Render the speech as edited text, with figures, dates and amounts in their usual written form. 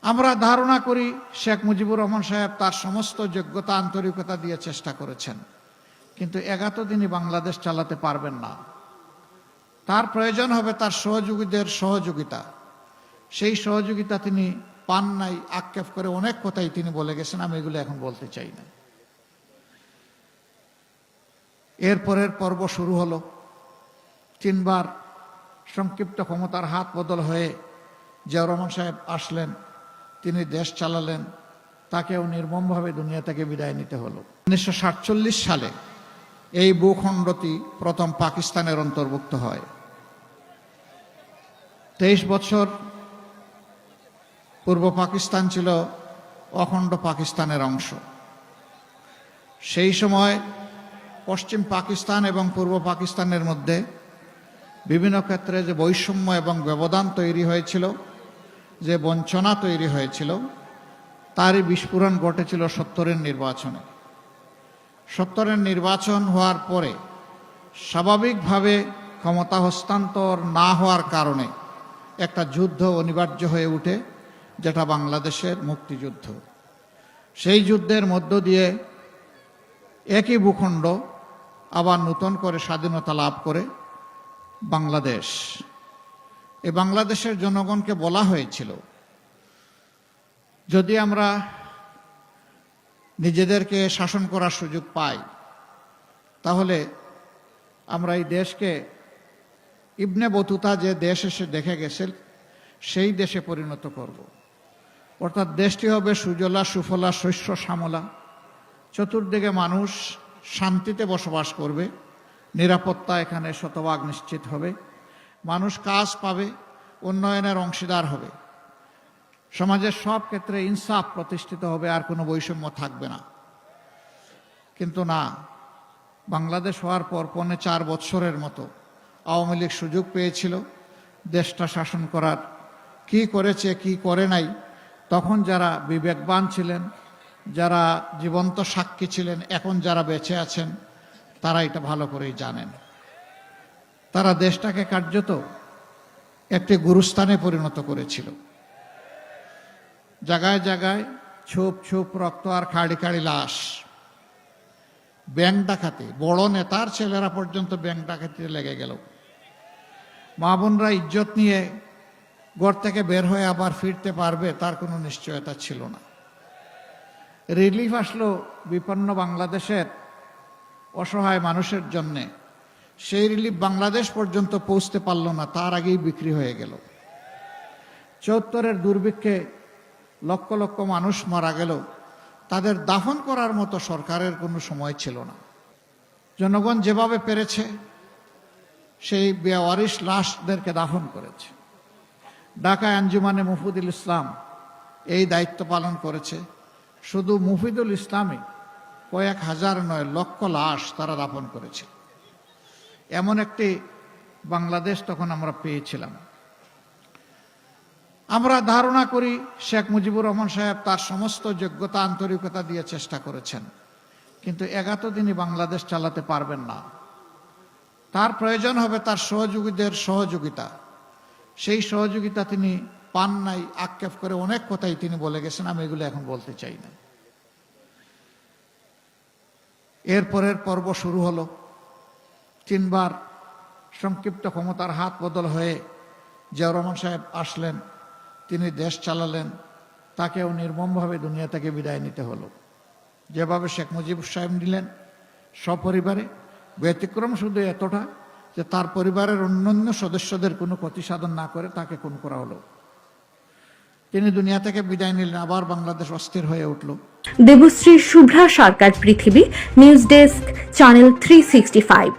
আমরা ধারণা করি শেখ মুজিবুর রহমান সাহেব তার সমস্ত যোগ্যতা আন্তরিকতা দিয়ে চেষ্টা করেছেন, কিন্তু ৭১ দিনই বাংলাদেশ চালাতে পারবেন না। তার প্রয়োজন হবে তার সহযোগীদের সহযোগিতা। সেই সহযোগিতা তিনি পান নাই। আক্ষেপ করে অনেক কথাই তিনি বলে গেছেন, আমি এগুলো এখন বলতে চাই না। এরপরের পর্ব শুরু হলো। ৩ বার সংক্ষিপ্ত ক্ষমতার হাত বদল হয়ে জিয়াউর রহমান সাহেব আসলেন, তিনি দেশ চালালেন, তাকেও নির্মমভাবে দুনিয়া থেকে বিদায় নিতে হলো। ১৯৪৭ সালে এই ভূখণ্ডটি প্রথম পাকিস্তানের অন্তর্ভুক্ত হয়। ২৩ বছর পূর্ব পাকিস্তান ছিল অখণ্ড পাকিস্তানের অংশ। সেই সময় পশ্চিম পাকিস্তান এবং পূর্ব পাকিস্তানের মধ্যে বিভিন্ন ক্ষেত্রে যে বৈষম্য এবং ব্যবধান তৈরি হয়েছিল, যে বঞ্চনা তৈরি হয়েছিল, তারই বিস্ফোরণ ঘটেছিল ৭০-এর নির্বাচনে। ৭০-এর নির্বাচন হওয়ার পরে স্বাভাবিকভাবে ক্ষমতা হস্তান্তর না হওয়ার কারণে একটা যুদ্ধ অনিবার্য হয়ে ওঠে, যেটা বাংলাদেশের মুক্তিযুদ্ধ। সেই যুদ্ধের মধ্য দিয়ে একই ভূখণ্ড আবার নতুন করে স্বাধীনতা লাভ করে বাংলাদেশ। এই বাংলাদেশের জনগণকে বলা হয়েছিল, যদি আমরা নিজেদেরকে শাসন করার সুযোগ পাই, তাহলে আমরা এই দেশকে ইবনে বতুতা যে দেশ এসে দেখে গেছে সেই দেশে পরিণত করব। অর্থাৎ দেশটি হবে সুজলা সুফলা শস্য শ্যামলা, চতুর্দিকে মানুষ শান্তিতে বসবাস করবে, নিরাপত্তা এখানে শতভাগ নিশ্চিত হবে, মানুষ কাজ পাবে, উন্নয়নের অংশীদার হবে, সমাজের সব ক্ষেত্রে ইনসাফ প্রতিষ্ঠিত হবে, আর কোনো বৈষম্য থাকবে না। কিন্তু না, বাংলাদেশ হওয়ার পর ৪.৫ বছরের মতো আওয়ামী লীগ সুযোগ পেয়েছিল দেশটা শাসন করার। কি করেছে কি করে নাই, তখন যারা বিবেকবান ছিলেন, যারা জীবন্ত সাক্ষী ছিলেন, এখন যারা বেঁচে আছেন, তারা এটা ভালো করেই জানেন। তারা দেশটাকে কার্যত একটি গুরুস্থানে পরিণত করেছিল। জায়গায় জায়গায় ছোপ ছোপ রক্ত আর খাড়ি খাড়ি লাশ। ব্যাংক ডাকাতি, বড় নেতার ছেলেরা পর্যন্ত ব্যাংক ডাকাতিতে লেগে গেল। মা বোনরা ইজ্জত নিয়ে ঘর থেকে বের হয়ে আবার ফিরতে পারবে, তার কোনো নিশ্চয়তা ছিল না। রিলিফ আসলো বিপন্ন বাংলাদেশের অসহায় মানুষের জন্যে, সেই রিলিফ বাংলাদেশ পর্যন্ত পৌঁছতে পারল না, তার আগেই বিক্রি হয়ে গেল। ৭৪-এর দুর্ভিক্ষে লক্ষ লক্ষ মানুষ মারা গেল, তাদের দাফন করার মতো সরকারের কোনো সময় ছিল না। জনগণ যেভাবে পেরেছে সেই বেওয়ারিশ লাশদেরকে দাফন করেছে। ঢাকায় আঞ্জুমানে মুফিদুল ইসলাম এই দায়িত্ব পালন করেছে। শুধু মুফিদুল ইসলামই কয়েক হাজার নয়, লক্ষ লাশ তারা দাফন করেছে। এমন একটি বাংলাদেশ তখন আমরা পেয়েছিলাম। আমরা ধারণা করি শেখ মুজিবুর রহমান সাহেব তার সমস্ত যোগ্যতা আন্তরিকতা দিয়ে চেষ্টা করেছেন, কিন্তু ৭১ দিনই বাংলাদেশ চালাতে পারবেন না। তার প্রয়োজন হবে তার সহযোগীদের সহযোগিতা। সেই সহযোগিতা তিনি পান নাই। আক্ষেপ করে অনেক কথাই তিনি বলে গেছেন, আমি এগুলো এখন বলতে চাই না। এরপরের পর্ব শুরু হলো। ৩ বার সংক্ষিপ্ত ক্ষমতার হাত বদল হয়ে জিয়াউর রহমান সাহেব আসলেন, তিনি দেশ চালালেন, তাকেও নির্মমভাবে দুনিয়া থেকে বিদায় নিতে হলো। যেভাবে শেখ মুজিব সাহেব নিলেন সপরিবারে, ব্যতিক্রম শুধু এতটা যে তার পরিবারের অন্যান্য সদস্যদের কোনো ক্ষতি সাধন না করে তাকে খুন করা হলো। তিনি দুনিয়া থেকে বিদায় নিলেন, আবার বাংলাদেশ অস্থির হয়ে উঠল। দেবশ্রী শুভ্রা সরকার, পৃথিবী নিউজ ডেস্ক, চ্যানেল 365।